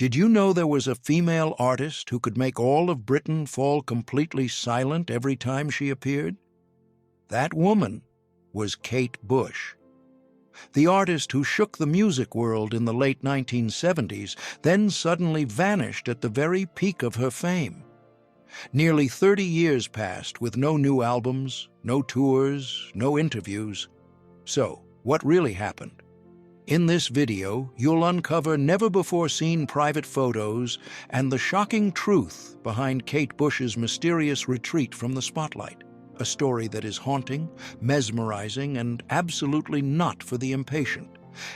Did you know there was a female artist who could make all of Britain fall completely silent every time she appeared? That woman was Kate Bush. The artist who shook the music world in the late 1970s then suddenly vanished at the very peak of her fame. Nearly 30 years passed with no new albums, no tours, no interviews. So, what really happened? In this video, you'll uncover never-before-seen private photos and the shocking truth behind Kate Bush's mysterious retreat from the spotlight. A story that is haunting, mesmerizing, and absolutely not for the impatient.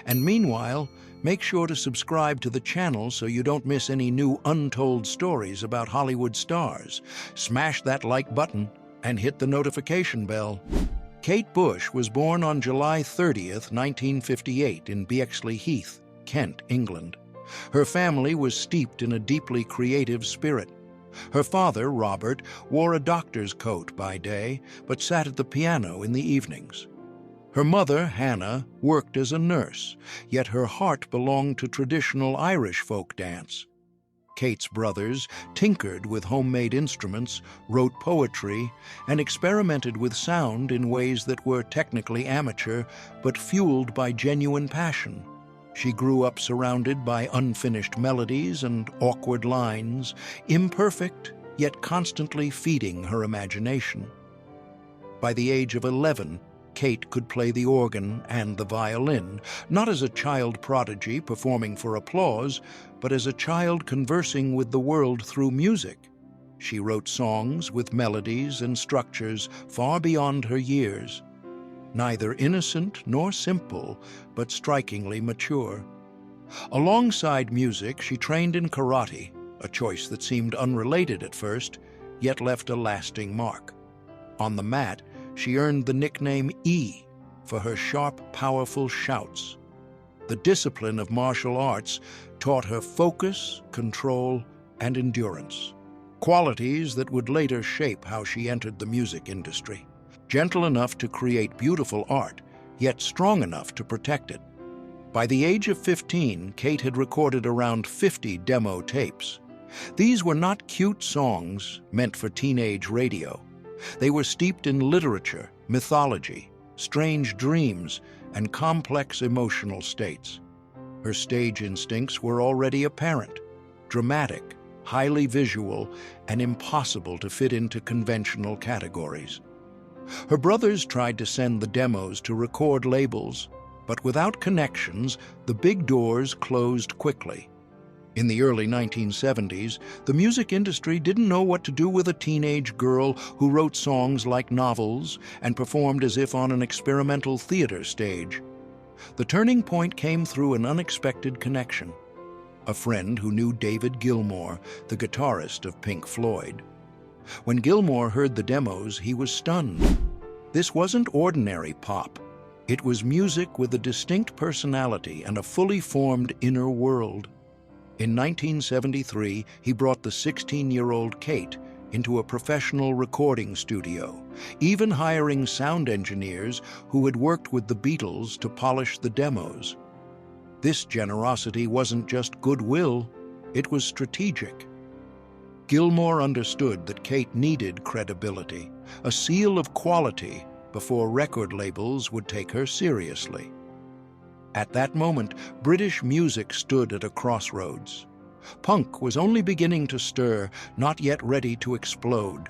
And meanwhile, make sure to subscribe to the channel so you don't miss any new untold stories about Hollywood stars. Smash that like button and hit the notification bell. Kate Bush was born on July 30th, 1958 in Bexley Heath, Kent, England. Her family was steeped in a deeply creative spirit. Her father, Robert, wore a doctor's coat by day, but sat at the piano in the evenings. Her mother, Hannah, worked as a nurse, yet her heart belonged to traditional Irish folk dance. Kate's brothers tinkered with homemade instruments, wrote poetry, and experimented with sound in ways that were technically amateur, but fueled by genuine passion. She grew up surrounded by unfinished melodies and awkward lines, imperfect, yet constantly feeding her imagination. By the age of 11, Kate could play the organ and the violin, not as a child prodigy performing for applause, but as a child conversing with the world through music. She wrote songs with melodies and structures far beyond her years. Neither innocent nor simple, but strikingly mature. Alongside music, she trained in karate, a choice that seemed unrelated at first, yet left a lasting mark. On the mat, she earned the nickname E for her sharp, powerful shouts. The discipline of martial arts taught her focus, control, and endurance, qualities that would later shape how she entered the music industry. Gentle enough to create beautiful art, yet strong enough to protect it. By the age of 15, Kate had recorded around 50 demo tapes. These were not cute songs meant for teenage radio. They were steeped in literature, mythology, strange dreams, and complex emotional states. Her stage instincts were already apparent, dramatic, highly visual, and impossible to fit into conventional categories. Her brothers tried to send the demos to record labels, but without connections, the big doors closed quickly. In the early 1970s, the music industry didn't know what to do with a teenage girl who wrote songs like novels and performed as if on an experimental theater stage. The turning point came through an unexpected connection. A friend who knew David Gilmour, the guitarist of Pink Floyd. When Gilmour heard the demos, he was stunned. This wasn't ordinary pop. It was music with a distinct personality and a fully formed inner world. In 1973, he brought the 16-year-old Kate into a professional recording studio, even hiring sound engineers who had worked with the Beatles to polish the demos. This generosity wasn't just goodwill, it was strategic. Gilmour understood that Kate needed credibility, a seal of quality, before record labels would take her seriously. At that moment, British music stood at a crossroads. Punk was only beginning to stir, not yet ready to explode.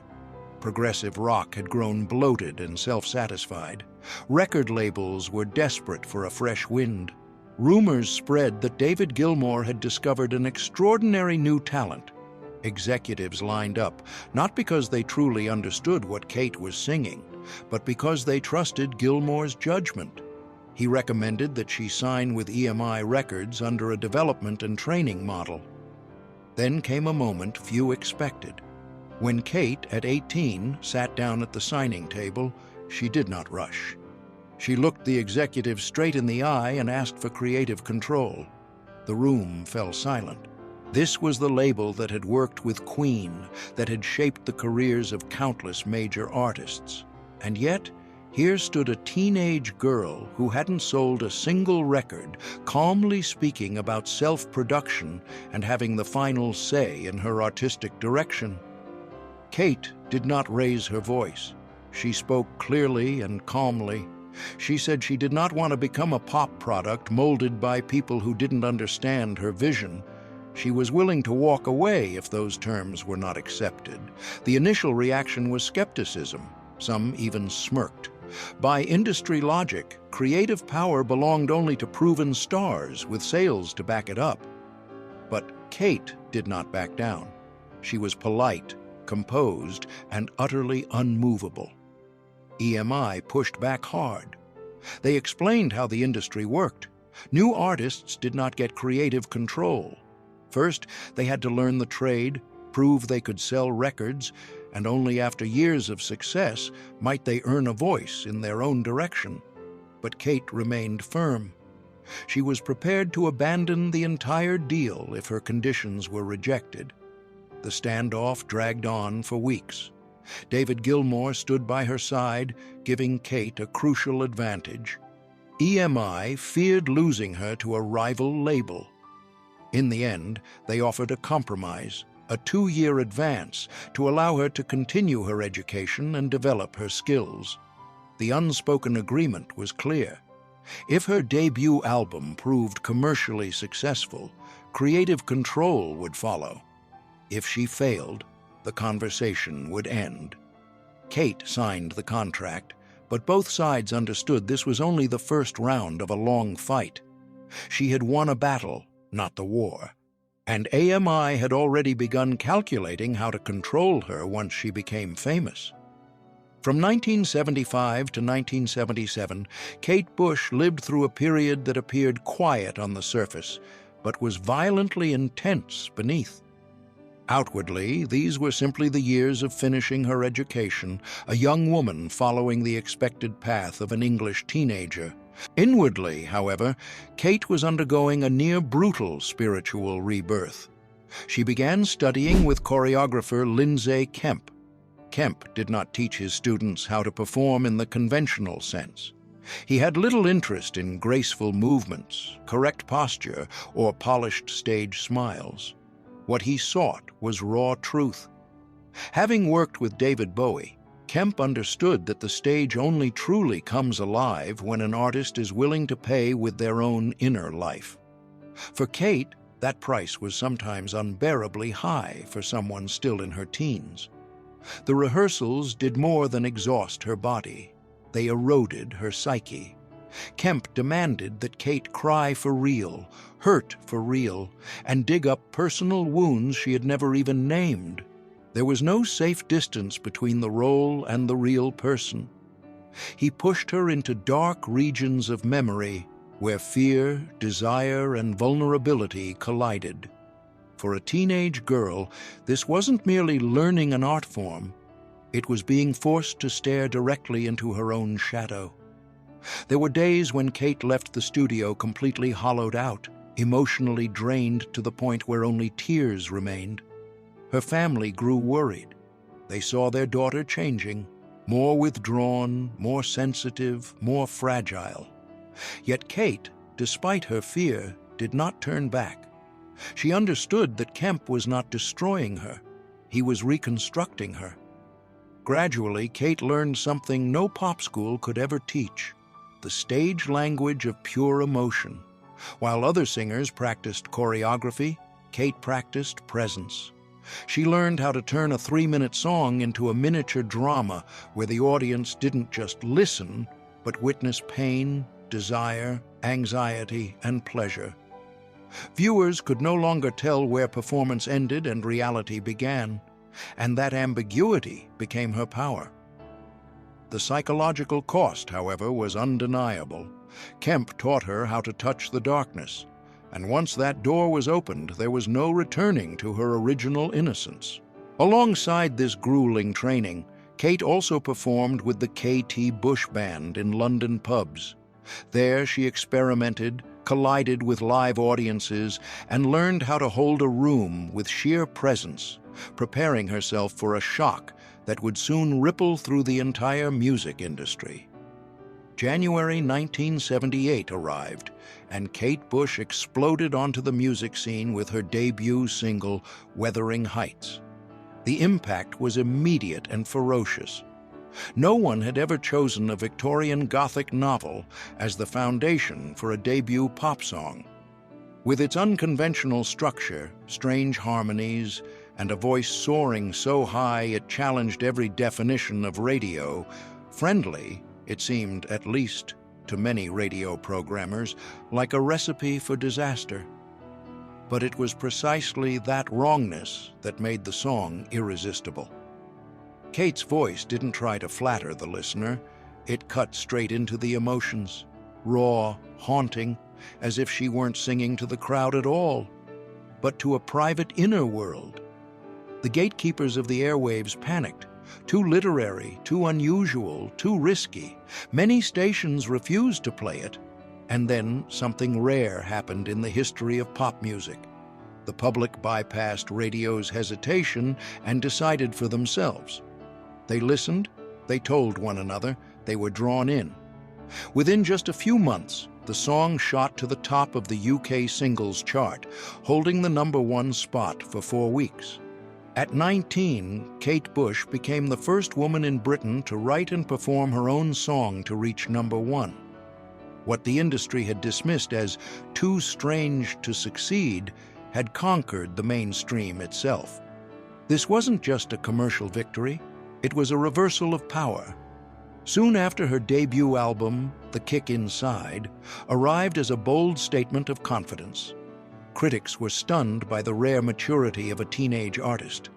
Progressive rock had grown bloated and self-satisfied. Record labels were desperate for a fresh wind. Rumors spread that David Gilmour had discovered an extraordinary new talent. Executives lined up, not because they truly understood what Kate was singing, but because they trusted Gilmour's judgment. He recommended that she sign with EMI Records under a development and training model. Then came a moment few expected. When Kate, at 18, sat down at the signing table, she did not rush. She looked the executive straight in the eye and asked for creative control. The room fell silent. This was the label that had worked with Queen, that had shaped the careers of countless major artists. And yet, Here stood a teenage girl who hadn't sold a single record, calmly speaking about self-production and having the final say in her artistic direction. Kate did not raise her voice. She spoke clearly and calmly. She said she did not want to become a pop product molded by people who didn't understand her vision. She was willing to walk away if those terms were not accepted. The initial reaction was skepticism. Some even smirked. By industry logic, creative power belonged only to proven stars with sales to back it up. But Kate did not back down. She was polite, composed, and utterly unmovable. EMI pushed back hard. They explained how the industry worked. New artists did not get creative control. First, they had to learn the trade, prove they could sell records, and only after years of success might they earn a voice in their own direction. But Kate remained firm. She was prepared to abandon the entire deal if her conditions were rejected. The standoff dragged on for weeks. David Gilmour stood by her side, giving Kate a crucial advantage. EMI feared losing her to a rival label. In the end, they offered a compromise, a 2-year advance, to allow her to continue her education and develop her skills. The unspoken agreement was clear. If her debut album proved commercially successful, creative control would follow. If she failed, the conversation would end. Kate signed the contract, but both sides understood this was only the first round of a long fight. She had won a battle, not the war, and AMI had already begun calculating how to control her once she became famous. From 1975 to 1977, Kate Bush lived through a period that appeared quiet on the surface, but was violently intense beneath. Outwardly, these were simply the years of finishing her education, a young woman following the expected path of an English teenager. Inwardly, however, Kate was undergoing a near-brutal spiritual rebirth. She began studying with choreographer Lindsay Kemp. Kemp did not teach his students how to perform in the conventional sense. He had little interest in graceful movements, correct posture, or polished stage smiles. What he sought was raw truth. Having worked with David Bowie, Kemp understood that the stage only truly comes alive when an artist is willing to pay with their own inner life. For Kate, that price was sometimes unbearably high for someone still in her teens. The rehearsals did more than exhaust her body. They eroded her psyche. Kemp demanded that Kate cry for real, hurt for real, and dig up personal wounds she had never even named. There was no safe distance between the role and the real person. He pushed her into dark regions of memory where fear, desire, and vulnerability collided. For a teenage girl, this wasn't merely learning an art form. It was being forced to stare directly into her own shadow. There were days when Kate left the studio completely hollowed out, emotionally drained to the point where only tears remained. Her family grew worried. They saw their daughter changing, more withdrawn, more sensitive, more fragile. Yet Kate, despite her fear, did not turn back. She understood that Kemp was not destroying her. He was reconstructing her. Gradually, Kate learned something no pop school could ever teach: the stage language of pure emotion. While other singers practiced choreography, Kate practiced presence. She learned how to turn a 3-minute song into a miniature drama where the audience didn't just listen, but witness pain, desire, anxiety, and pleasure. Viewers could no longer tell where performance ended and reality began, and that ambiguity became her power. The psychological cost, however, was undeniable. Kemp taught her how to touch the darkness, and once that door was opened, there was no returning to her original innocence. Alongside this grueling training, Kate also performed with the K.T. Bush Band in London pubs. There she experimented, collided with live audiences, and learned how to hold a room with sheer presence, preparing herself for a shock that would soon ripple through the entire music industry. January 1978 arrived, and Kate Bush exploded onto the music scene with her debut single, Wuthering Heights. The impact was immediate and ferocious. No one had ever chosen a Victorian Gothic novel as the foundation for a debut pop song. With its unconventional structure, strange harmonies, and a voice soaring so high it challenged every definition of radio, friendly, it seemed, at least to many radio programmers, like a recipe for disaster. But it was precisely that wrongness that made the song irresistible. Kate's voice didn't try to flatter the listener. It cut straight into the emotions, raw, haunting, as if she weren't singing to the crowd at all, but to a private inner world. The gatekeepers of the airwaves panicked. Too literary, too unusual, too risky. Many stations refused to play it. And then something rare happened in the history of pop music. The public bypassed radio's hesitation and decided for themselves. They listened, they told one another, they were drawn in. Within just a few months, the song shot to the top of the UK singles chart, holding the #1 spot for 4 weeks. At 19, Kate Bush became the first woman in Britain to write and perform her own song to reach #1. What the industry had dismissed as too strange to succeed had conquered the mainstream itself. This wasn't just a commercial victory, it was a reversal of power. Soon after her debut album, The Kick Inside, arrived as a bold statement of confidence. Critics were stunned by the rare maturity of a teenage artist.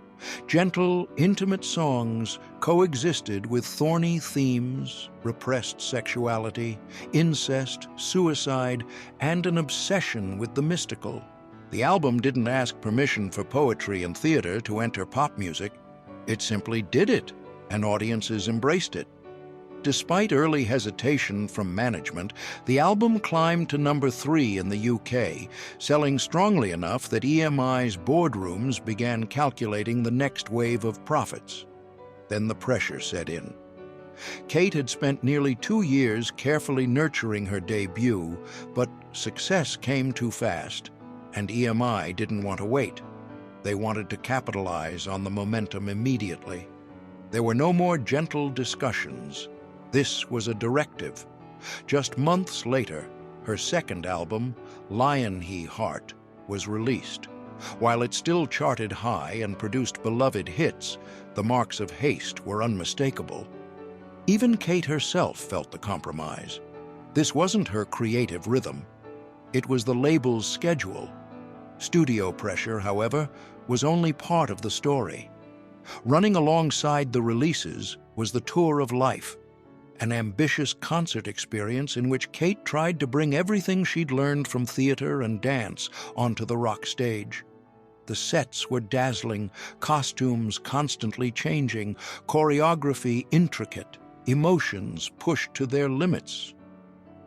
Gentle, intimate songs coexisted with thorny themes, repressed sexuality, incest, suicide, and an obsession with the mystical. The album didn't ask permission for poetry and theater to enter pop music. It simply did it, and audiences embraced it. Despite early hesitation from management, the album climbed to #3 in the UK, selling strongly enough that EMI's boardrooms began calculating the next wave of profits. Then the pressure set in. Kate had spent nearly 2 years carefully nurturing her debut, but success came too fast, and EMI didn't want to wait. They wanted to capitalize on the momentum immediately. There were no more gentle discussions. This was a directive. Just months later, her second album, Lion He Heart, was released. While it still charted high and produced beloved hits, the marks of haste were unmistakable. Even Kate herself felt the compromise. This wasn't her creative rhythm. It was the label's schedule. Studio pressure, however, was only part of the story. Running alongside the releases was the tour of life, an ambitious concert experience in which Kate tried to bring everything she'd learned from theater and dance onto the rock stage. The sets were dazzling, costumes constantly changing, choreography intricate, emotions pushed to their limits.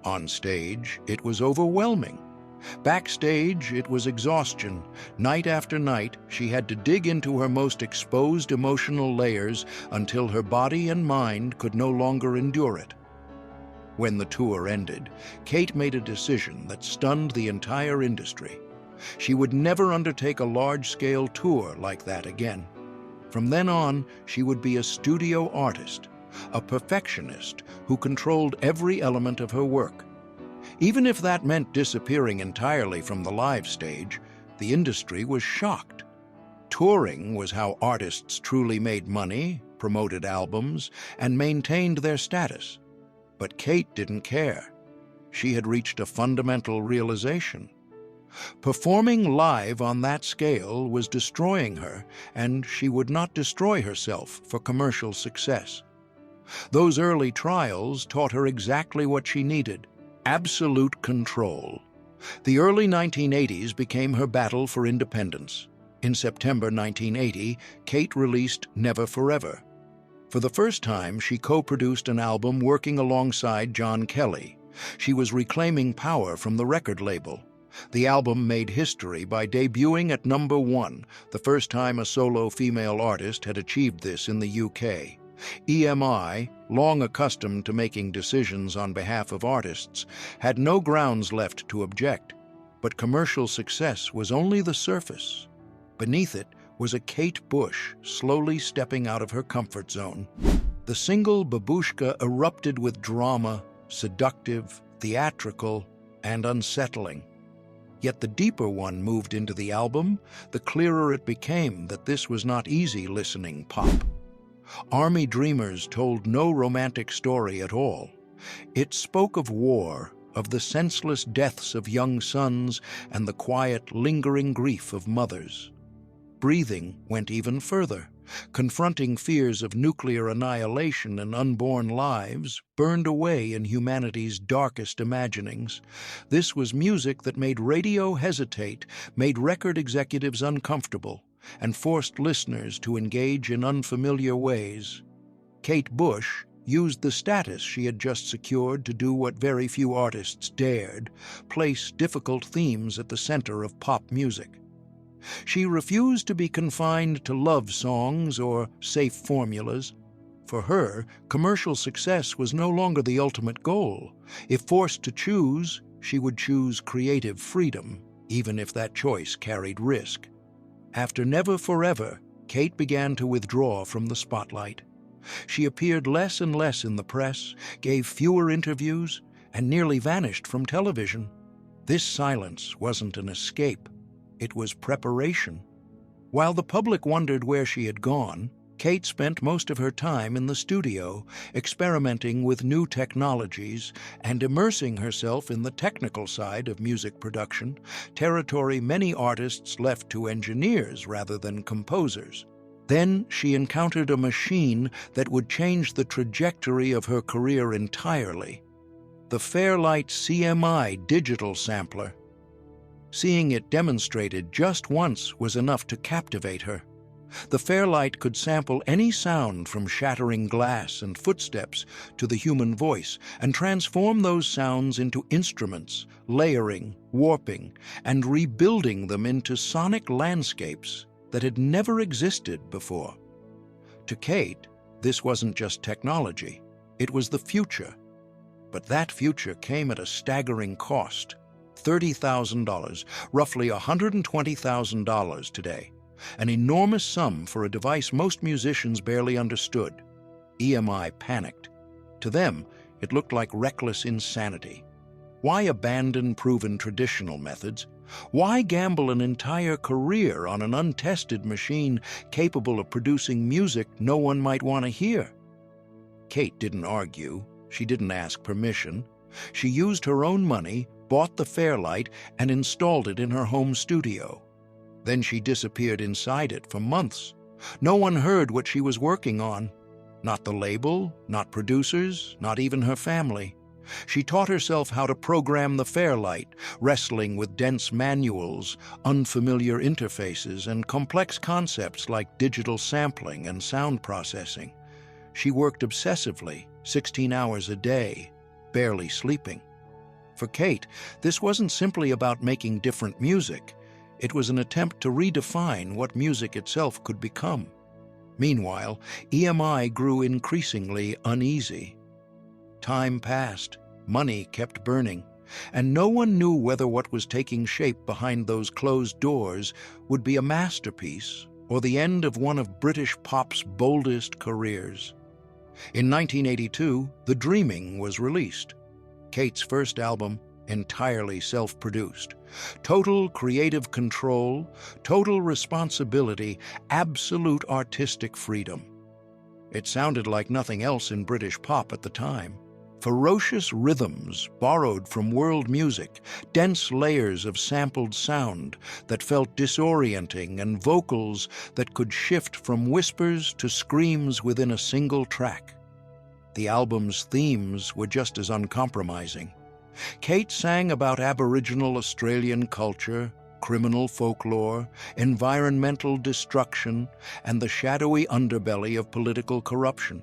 On stage, it was overwhelming. Backstage, it was exhaustion. Night after night, she had to dig into her most exposed emotional layers until her body and mind could no longer endure it. When the tour ended, Kate made a decision that stunned the entire industry. She would never undertake a large-scale tour like that again. From then on, she would be a studio artist, a perfectionist who controlled every element of her work. Even if that meant disappearing entirely from the live stage, the industry was shocked. Touring was how artists truly made money, promoted albums, and maintained their status. But Kate didn't care. She had reached a fundamental realization. Performing live on that scale was destroying her, and she would not destroy herself for commercial success. Those early trials taught her exactly what she needed: absolute control. The early 1980s became her battle for independence. In September 1980, Kate released Never Forever. For the first time, she co-produced an album working alongside John Kelly. She was reclaiming power from the record label. The album made history by debuting at #1, the first time a solo female artist had achieved this in the UK. EMI, long accustomed to making decisions on behalf of artists, had no grounds left to object, but commercial success was only the surface. Beneath it was a Kate Bush slowly stepping out of her comfort zone. The single Babushka erupted with drama, seductive, theatrical, and unsettling. Yet the deeper one moved into the album, the clearer it became that this was not easy listening pop. Army Dreamers told no romantic story at all. It spoke of war, of the senseless deaths of young sons, and the quiet, lingering grief of mothers. Breathing went even further, confronting fears of nuclear annihilation and unborn lives burned away in humanity's darkest imaginings. This was music that made radio hesitate, made record executives uncomfortable, and forced listeners to engage in unfamiliar ways. Kate Bush used the status she had just secured to do what very few artists dared: place difficult themes at the center of pop music. She refused to be confined to love songs or safe formulas. For her, commercial success was no longer the ultimate goal. If forced to choose, she would choose creative freedom, even if that choice carried risk. After Never Forever, Kate began to withdraw from the spotlight. She appeared less and less in the press, gave fewer interviews, and nearly vanished from television. This silence wasn't an escape. It was preparation. While the public wondered where she had gone, Kate spent most of her time in the studio, experimenting with new technologies and immersing herself in the technical side of music production, territory many artists left to engineers rather than composers. Then she encountered a machine that would change the trajectory of her career entirely: the Fairlight CMI digital sampler. Seeing it demonstrated just once was enough to captivate her. The Fairlight could sample any sound from shattering glass and footsteps to the human voice and transform those sounds into instruments, layering, warping, and rebuilding them into sonic landscapes that had never existed before. To Kate, this wasn't just technology, it was the future. But that future came at a staggering cost: $30,000, roughly $120,000 today. An enormous sum for a device most musicians barely understood. EMI panicked. To them, it looked like reckless insanity. Why abandon proven traditional methods? Why gamble an entire career on an untested machine capable of producing music no one might want to hear? Kate didn't argue. She didn't ask permission. She used her own money, bought the Fairlight, and installed it in her home studio. Then she disappeared inside it for months. No one heard what she was working on. Not the label, not producers, not even her family. She taught herself how to program the Fairlight, wrestling with dense manuals, unfamiliar interfaces, and complex concepts like digital sampling and sound processing. She worked obsessively, 16 hours a day, barely sleeping. For Kate, this wasn't simply about making different music. It was an attempt to redefine what music itself could become. Meanwhile, EMI grew increasingly uneasy. Time passed, money kept burning, and no one knew whether what was taking shape behind those closed doors would be a masterpiece or the end of one of British pop's boldest careers. In 1982, The Dreaming was released. Kate's first album, entirely self-produced. Total creative control, total responsibility, absolute artistic freedom. It sounded like nothing else in British pop at the time. Ferocious rhythms borrowed from world music, dense layers of sampled sound that felt disorienting, and vocals that could shift from whispers to screams within a single track. The album's themes were just as uncompromising. Kate sang about Aboriginal Australian culture, criminal folklore, environmental destruction, and the shadowy underbelly of political corruption.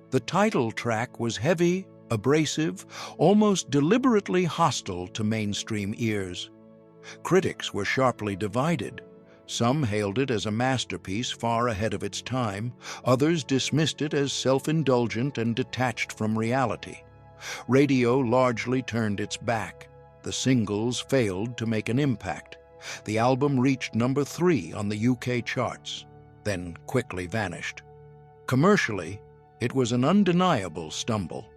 The title track was heavy, abrasive, almost deliberately hostile to mainstream ears. Critics were sharply divided. Some hailed it as a masterpiece far ahead of its time, others dismissed it as self-indulgent and detached from reality. Radio largely turned its back. The singles failed to make an impact. The album reached number 3 on the UK charts, then quickly vanished. Commercially, it was an undeniable stumble.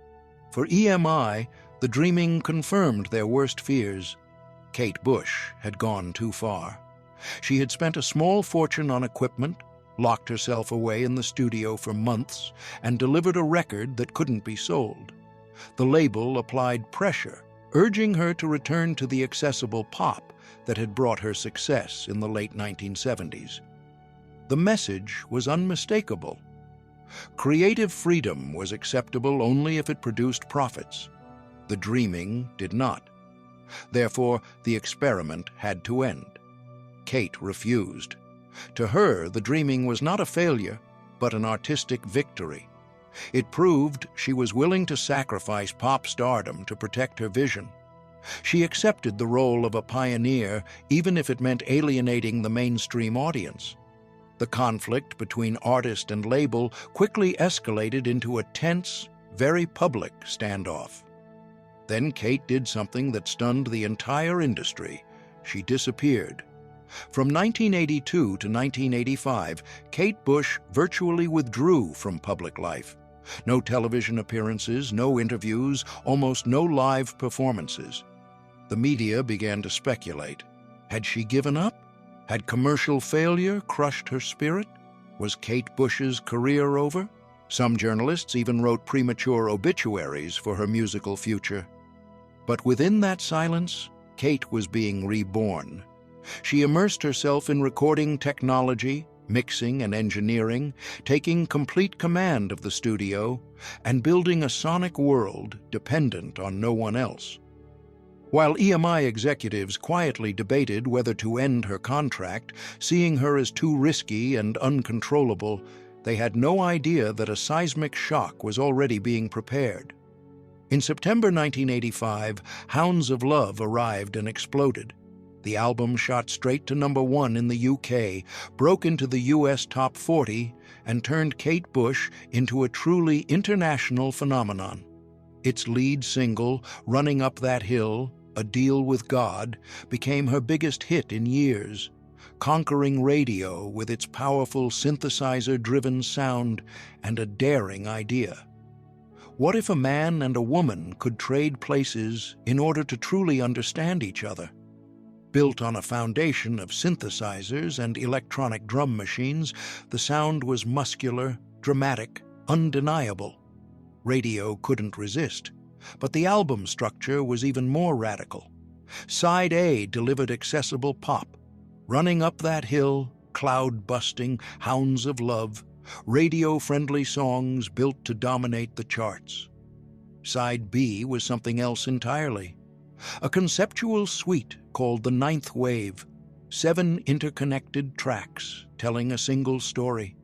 For EMI, the dreaming confirmed their worst fears. Kate Bush had gone too far. She had spent a small fortune on equipment, locked herself away in the studio for months, and delivered a record that couldn't be sold. The label applied pressure, urging her to return to the accessible pop that had brought her success in the late 1970s. The message was unmistakable. Creative freedom was acceptable only if it produced profits. The dreaming did not. Therefore, the experiment had to end. Kate refused. To her, the dreaming was not a failure, but an artistic victory. It proved she was willing to sacrifice pop stardom to protect her vision. She accepted the role of a pioneer, even if it meant alienating the mainstream audience. The conflict between artist and label quickly escalated into a tense, very public standoff. Then Kate did something that stunned the entire industry. She disappeared. From 1982 to 1985, Kate Bush virtually withdrew from public life. No television appearances, no interviews, almost no live performances. The media began to speculate. Had she given up? Had commercial failure crushed her spirit? Was Kate Bush's career over? Some journalists even wrote premature obituaries for her musical future. But within that silence, Kate was being reborn. She immersed herself in recording technology, mixing and engineering, taking complete command of the studio, and building a sonic world dependent on no one else. While EMI executives quietly debated whether to end her contract, seeing her as too risky and uncontrollable, they had no idea that a seismic shock was already being prepared. In September 1985, Hounds of Love arrived and exploded. The album shot straight to number 1 in the UK, broke into the US Top 40, and turned Kate Bush into a truly international phenomenon. Its lead single, Running Up That Hill, A Deal with God, became her biggest hit in years, conquering radio with its powerful synthesizer-driven sound and a daring idea. What if a man and a woman could trade places in order to truly understand each other? Built on a foundation of synthesizers and electronic drum machines, the sound was muscular, dramatic, undeniable. Radio couldn't resist, but the album structure was even more radical. Side A delivered accessible pop, Running Up That Hill, cloud-busting, Hounds of Love, radio-friendly songs built to dominate the charts. Side B was something else entirely. A conceptual suite called the Ninth Wave, 7 interconnected tracks telling a single story.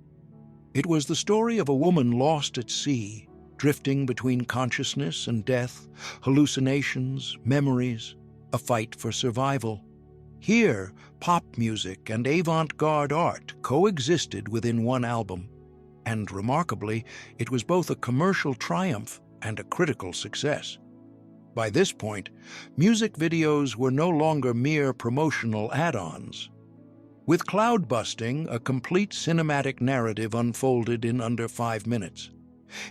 It was the story of a woman lost at sea, drifting between consciousness and death, hallucinations, memories, a fight for survival. Here, pop music and avant-garde art coexisted within one album, and remarkably, it was both a commercial triumph and a critical success. By this point, music videos were no longer mere promotional add-ons. With Cloud Busting, a complete cinematic narrative unfolded in under 5 minutes.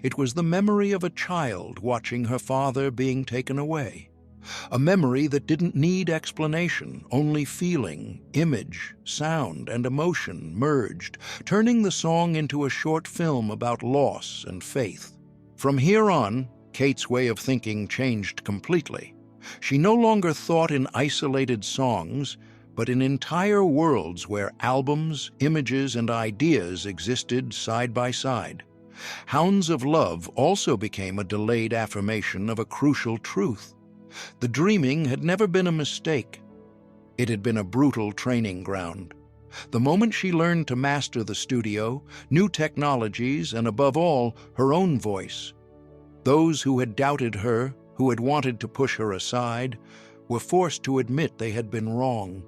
It was the memory of a child watching her father being taken away. A memory that didn't need explanation, only feeling, image, sound, and emotion merged, turning the song into a short film about loss and faith. From here on, Kate's way of thinking changed completely. She no longer thought in isolated songs, but in entire worlds where albums, images, and ideas existed side by side. Hounds of Love also became a delayed affirmation of a crucial truth. The dreaming had never been a mistake. It had been a brutal training ground. The moment she learned to master the studio, new technologies, and above all, her own voice, those who had doubted her, who had wanted to push her aside, were forced to admit they had been wrong.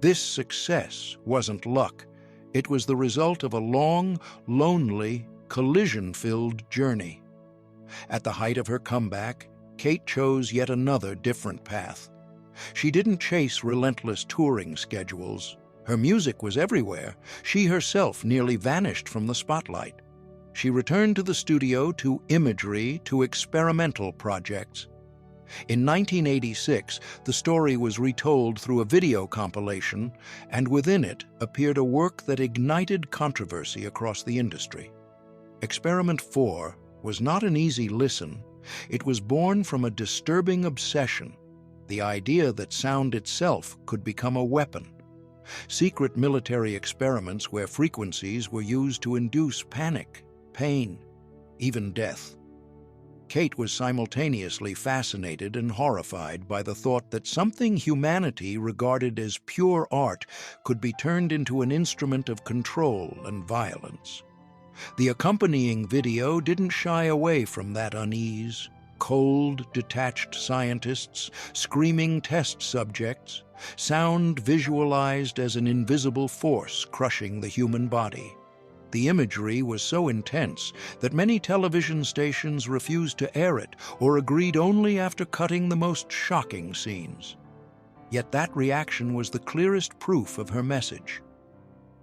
This success wasn't luck. It was the result of a long, lonely, collision-filled journey. At the height of her comeback, Kate chose yet another different path. She didn't chase relentless touring schedules. Her music was everywhere. She herself nearly vanished from the spotlight. She returned to the studio, to imagery, to experimental projects. In 1986, the story was retold through a video compilation, and within it appeared a work that ignited controversy across the industry. Experiment 4 was not an easy listen. It was born from a disturbing obsession, the idea that sound itself could become a weapon. Secret military experiments where frequencies were used to induce panic, pain, even death. Kate was simultaneously fascinated and horrified by the thought that something humanity regarded as pure art could be turned into an instrument of control and violence. The accompanying video didn't shy away from that unease. Cold, detached scientists, screaming test subjects, sound visualized as an invisible force crushing the human body. The imagery was so intense that many television stations refused to air it or agreed only after cutting the most shocking scenes. Yet that reaction was the clearest proof of her message.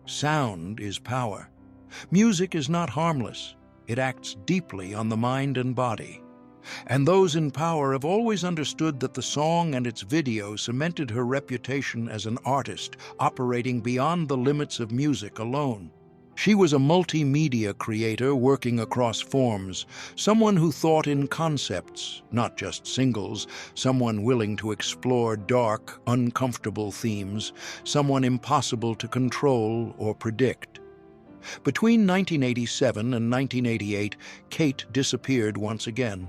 Sound is power. Music is not harmless. It acts deeply on the mind and body. And those in power have always understood that the song and its video cemented her reputation as an artist operating beyond the limits of music alone. She was a multimedia creator working across forms, someone who thought in concepts, not just singles, someone willing to explore dark, uncomfortable themes, someone impossible to control or predict. Between 1987 and 1988, Kate disappeared once again.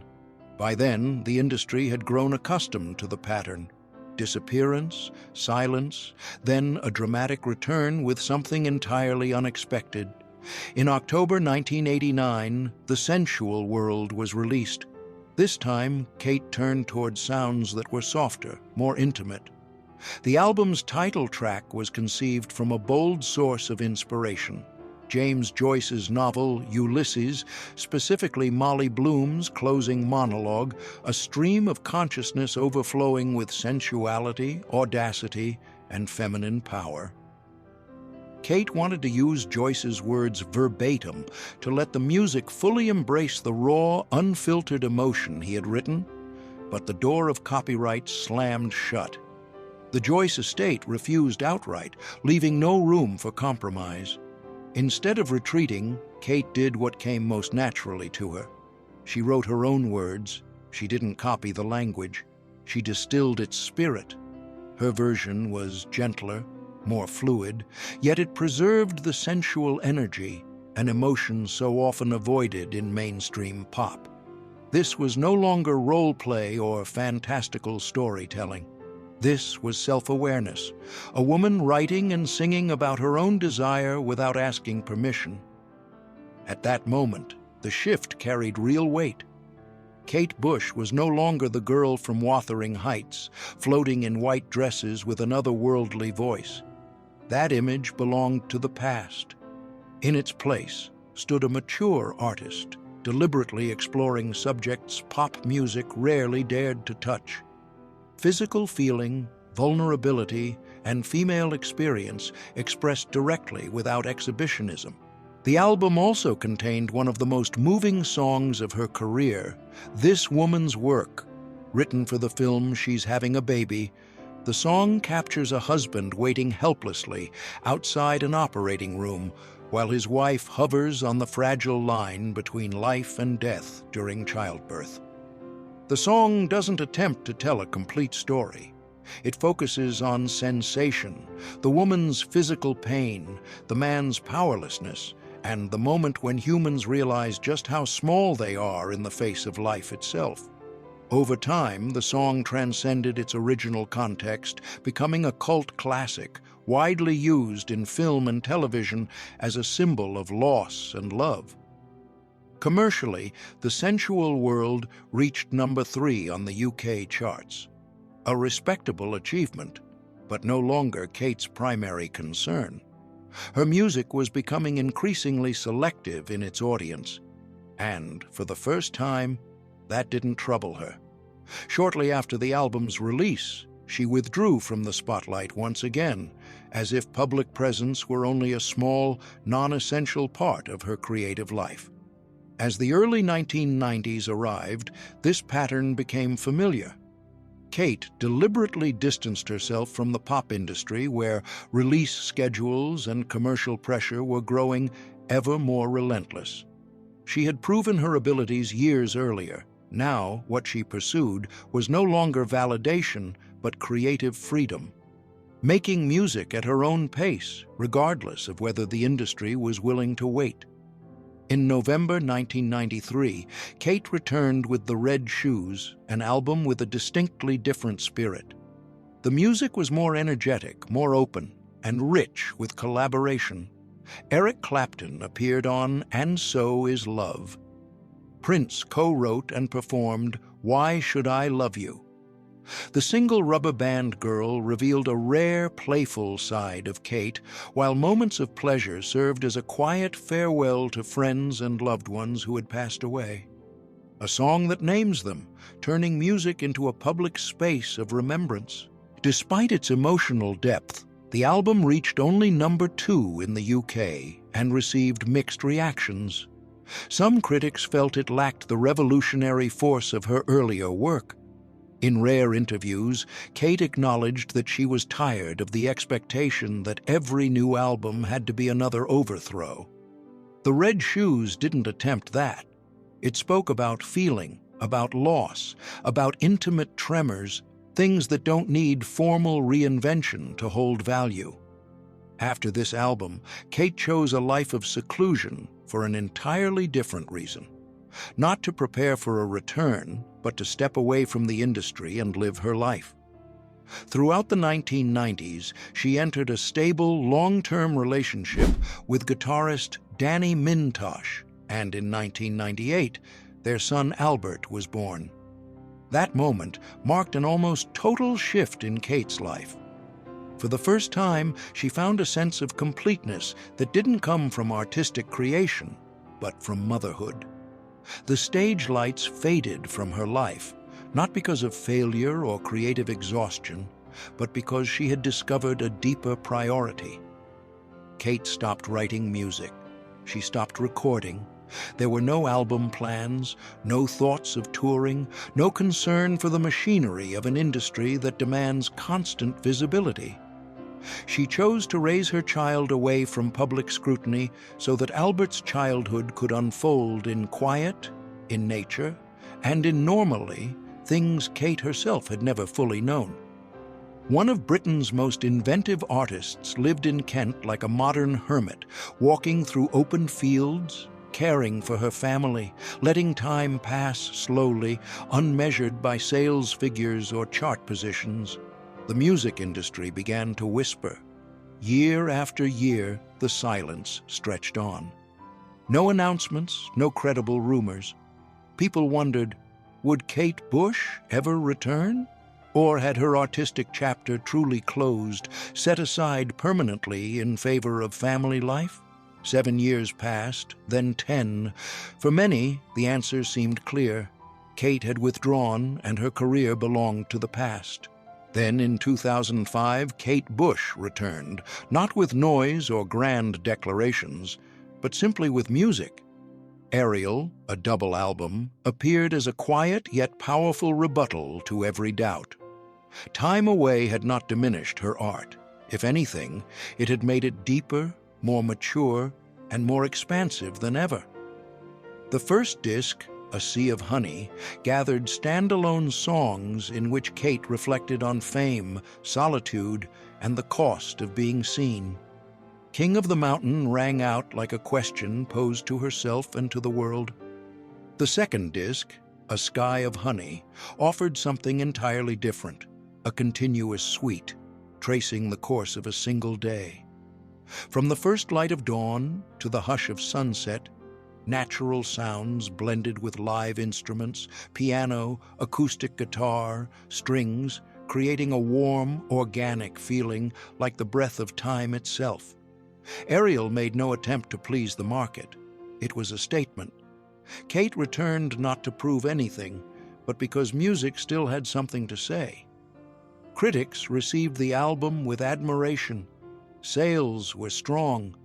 By then, the industry had grown accustomed to the pattern. Disappearance, silence, then a dramatic return with something entirely unexpected. In October 1989, The Sensual World was released. This time, Kate turned toward sounds that were softer, more intimate. The album's title track was conceived from a bold source of inspiration. James Joyce's novel Ulysses, specifically Molly Bloom's closing monologue, a stream of consciousness overflowing with sensuality, audacity, and feminine power. Kate wanted to use Joyce's words verbatim to let the music fully embrace the raw, unfiltered emotion he had written, but the door of copyright slammed shut. The Joyce estate refused outright, leaving no room for compromise. Instead of retreating, Kate did what came most naturally to her. She wrote her own words. She didn't copy the language. She distilled its spirit. Her version was gentler, more fluid, yet it preserved the sensual energy, an emotion so often avoided in mainstream pop. This was no longer role play or fantastical storytelling. This was self-awareness, a woman writing and singing about her own desire without asking permission. At that moment, the shift carried real weight. Kate Bush was no longer the girl from Wuthering Heights, floating in white dresses with an otherworldly voice. That image belonged to the past. In its place stood a mature artist, deliberately exploring subjects pop music rarely dared to touch. Physical feeling, vulnerability, and female experience expressed directly without exhibitionism. The album also contained one of the most moving songs of her career, This Woman's Work. Written for the film She's Having a Baby, the song captures a husband waiting helplessly outside an operating room while his wife hovers on the fragile line between life and death during childbirth. The song doesn't attempt to tell a complete story. It focuses on sensation, the woman's physical pain, the man's powerlessness, and the moment when humans realize just how small they are in the face of life itself. Over time, the song transcended its original context, becoming a cult classic, widely used in film and television as a symbol of loss and love. Commercially, The Sensual World reached number 3 on the UK charts. A respectable achievement. but no longer Kate's primary concern. Her music was becoming increasingly selective in its audience, and, for the first time, that didn't trouble her. Shortly after the album's release, she withdrew from the spotlight once again, as if public presence were only a small, non-essential part of her creative life. As the early 1990s arrived, this pattern became familiar. Kate deliberately distanced herself from the pop industry, where release schedules and commercial pressure were growing ever more relentless. She had proven her abilities years earlier. Now, what she pursued was no longer validation, but creative freedom, making music at her own pace, regardless of whether the industry was willing to wait. In November 1993, Kate returned with The Red Shoes, an album with a distinctly different spirit. The music was more energetic, more open, and rich with collaboration. Eric Clapton appeared on And So Is Love. Prince co-wrote and performed Why Should I Love You? The single Rubber Band Girl revealed a rare, playful side of Kate, while moments of pleasure served as a quiet farewell to friends and loved ones who had passed away. A song that names them, turning music into a public space of remembrance. Despite its emotional depth, the album reached only number 2 in the UK and received mixed reactions. Some critics felt it lacked the revolutionary force of her earlier work. In rare interviews, Kate acknowledged that she was tired of the expectation that every new album had to be another overthrow. The Red Shoes didn't attempt that. It spoke about feeling, about loss, about intimate tremors, things that don't need formal reinvention to hold value. After this album, Kate chose a life of seclusion for an entirely different reason. Not to prepare for a return, but to step away from the industry and live her life. Throughout the 1990s, she entered a stable, long-term relationship with guitarist Danny Mintosh, and in 1998, their son Albert was born. That moment marked an almost total shift in Kate's life. For the first time, she found a sense of completeness that didn't come from artistic creation, but from motherhood. The stage lights faded from her life, not because of failure or creative exhaustion, but because she had discovered a deeper priority. Kate stopped writing music. She stopped recording. There were no album plans, no thoughts of touring, no concern for the machinery of an industry that demands constant visibility. She chose to raise her child away from public scrutiny so that Albert's childhood could unfold in quiet, in nature, and in normally things Kate herself had never fully known. One of Britain's most inventive artists lived in Kent like a modern hermit, walking through open fields, caring for her family, letting time pass slowly, unmeasured by sales figures or chart positions. The music industry began to whisper. Year after year, the silence stretched on. No announcements, no credible rumors. People wondered, would Kate Bush ever return? Or had her artistic chapter truly closed, set aside permanently in favor of family life? 7 years passed, then 10. For many, the answer seemed clear. Kate had withdrawn, and her career belonged to the past. Then, in 2005, Kate Bush returned, not with noise or grand declarations, but simply with music. Ariel, a double album, appeared as a quiet yet powerful rebuttal to every doubt. Time away had not diminished her art. If anything, it had made it deeper, more mature, and more expansive than ever. The first disc, A Sea of Honey, gathered standalone songs in which Kate reflected on fame, solitude, and the cost of being seen. King of the Mountain rang out like a question posed to herself and to the world. The second disc, A Sky of Honey, offered something entirely different, a continuous suite, tracing the course of a single day. From the first light of dawn to the hush of sunset, natural sounds blended with live instruments, piano, acoustic guitar, strings, creating a warm, organic feeling like the breath of time itself. Ariel made no attempt to please the market. It was a statement. Kate returned not to prove anything, but because music still had something to say. Critics received the album with admiration. Sales were strong.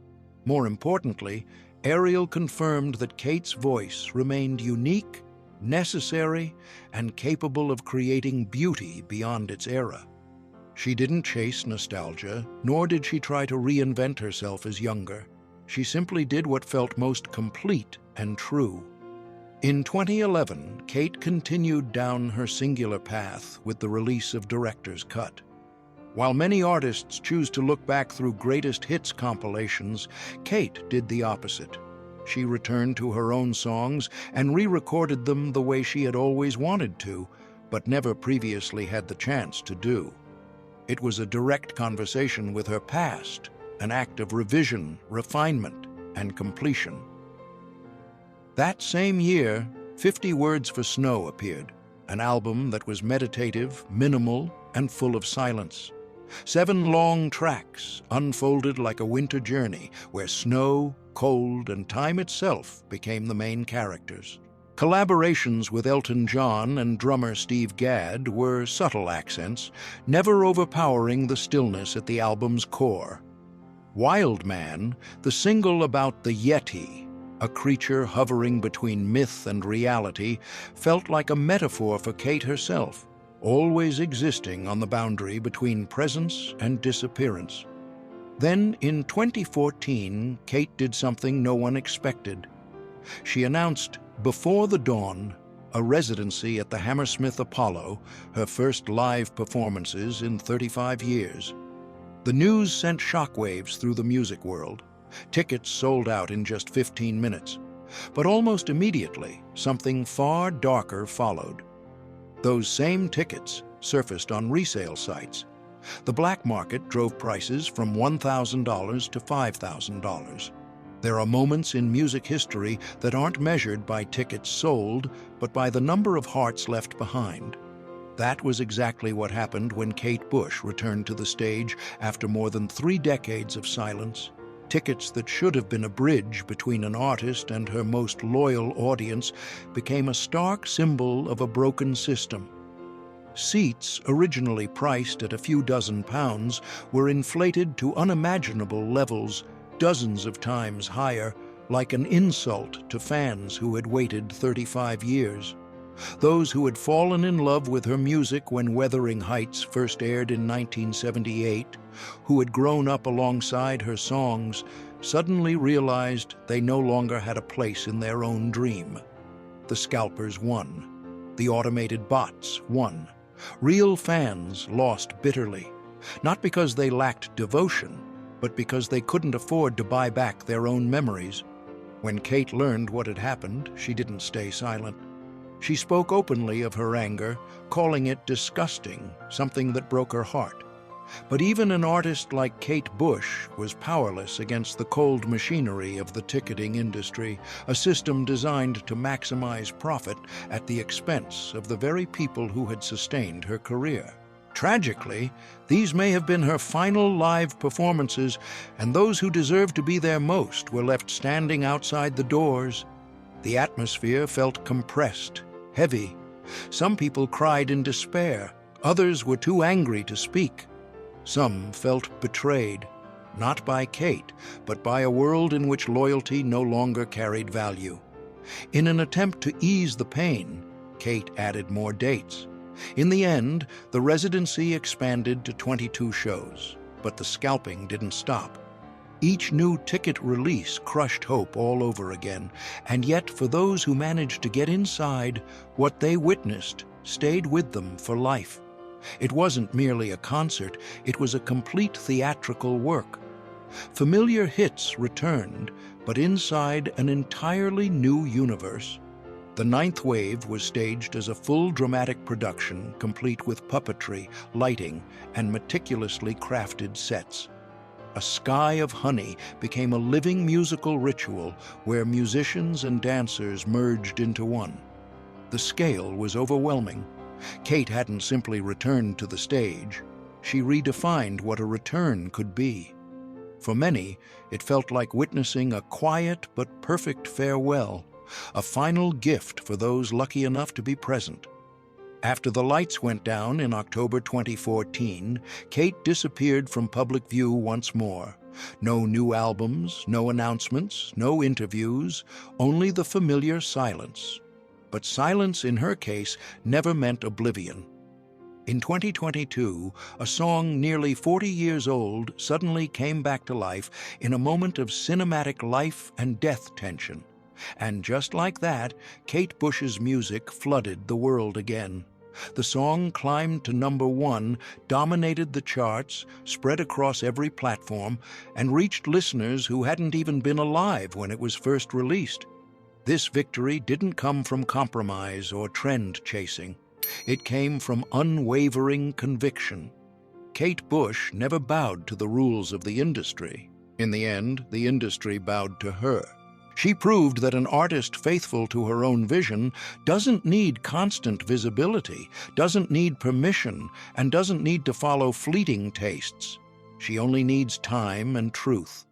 More importantly, Ariel confirmed that Kate's voice remained unique, necessary, and capable of creating beauty beyond its era. She didn't chase nostalgia, nor did she try to reinvent herself as younger. She simply did what felt most complete and true. In 2011, Kate continued down her singular path with the release of Director's Cut. While many artists choose to look back through greatest hits compilations, Kate did the opposite. She returned to her own songs and re-recorded them the way she had always wanted to, but never previously had the chance to do. It was a direct conversation with her past, an act of revision, refinement, and completion. That same year, 50 Words for Snow appeared, an album that was meditative, minimal, and full of silence. 7 long tracks unfolded like a winter journey where snow, cold, and time itself became the main characters. Collaborations with Elton John and drummer Steve Gadd were subtle accents, never overpowering the stillness at the album's core. Wild Man, the single about the Yeti, a creature hovering between myth and reality, felt like a metaphor for Kate herself, always existing on the boundary between presence and disappearance. Then, in 2014, Kate did something no one expected. She announced Before the Dawn, a residency at the Hammersmith Apollo, her first live performances in 35 years. The news sent shockwaves through the music world. Tickets sold out in just 15 minutes. But almost immediately, something far darker followed. Those same tickets surfaced on resale sites. The black market drove prices from $1,000 to $5,000. There are moments in music history that aren't measured by tickets sold, but by the number of hearts left behind. That was exactly what happened when Kate Bush returned to the stage after more than 3 decades of silence. Tickets that should have been a bridge between an artist and her most loyal audience became a stark symbol of a broken system. Seats, originally priced at a few dozen pounds, were inflated to unimaginable levels, dozens of times higher, like an insult to fans who had waited 35 years. Those who had fallen in love with her music when Wuthering Heights first aired in 1978, who had grown up alongside her songs, suddenly realized they no longer had a place in their own dream. The scalpers won. The automated bots won. Real fans lost bitterly, not because they lacked devotion, but because they couldn't afford to buy back their own memories. When Kate learned what had happened, she didn't stay silent. She spoke openly of her anger, calling it disgusting, something that broke her heart. But even an artist like Kate Bush was powerless against the cold machinery of the ticketing industry, a system designed to maximize profit at the expense of the very people who had sustained her career. Tragically, these may have been her final live performances, and those who deserved to be there most were left standing outside the doors. The atmosphere felt compressed, heavy. Some people cried in despair. Others were too angry to speak. Some felt betrayed, not by Kate, but by a world in which loyalty no longer carried value. In an attempt to ease the pain, Kate added more dates. In the end, the residency expanded to 22 shows, but the scalping didn't stop. Each new ticket release crushed hope all over again, and yet for those who managed to get inside, what they witnessed stayed with them for life. It wasn't merely a concert, it was a complete theatrical work. Familiar hits returned, but inside an entirely new universe. The Ninth Wave was staged as a full dramatic production, complete with puppetry, lighting, and meticulously crafted sets. A Sky of Honey became a living musical ritual where musicians and dancers merged into one. The scale was overwhelming. Kate hadn't simply returned to the stage. She redefined what a return could be. For many, it felt like witnessing a quiet but perfect farewell, a final gift for those lucky enough to be present. After the lights went down in October 2014, Kate disappeared from public view once more. No new albums, no announcements, no interviews, only the familiar silence. But silence in her case never meant oblivion. In 2022, a song nearly 40 years old suddenly came back to life in a moment of cinematic life and death tension. And just like that, Kate Bush's music flooded the world again. The song climbed to #1, dominated the charts, spread across every platform, and reached listeners who hadn't even been alive when it was first released. This victory didn't come from compromise or trend chasing. It came from unwavering conviction. Kate Bush never bowed to the rules of the industry. In the end, the industry bowed to her. She proved that an artist faithful to her own vision doesn't need constant visibility, doesn't need permission, and doesn't need to follow fleeting tastes. She only needs time and truth.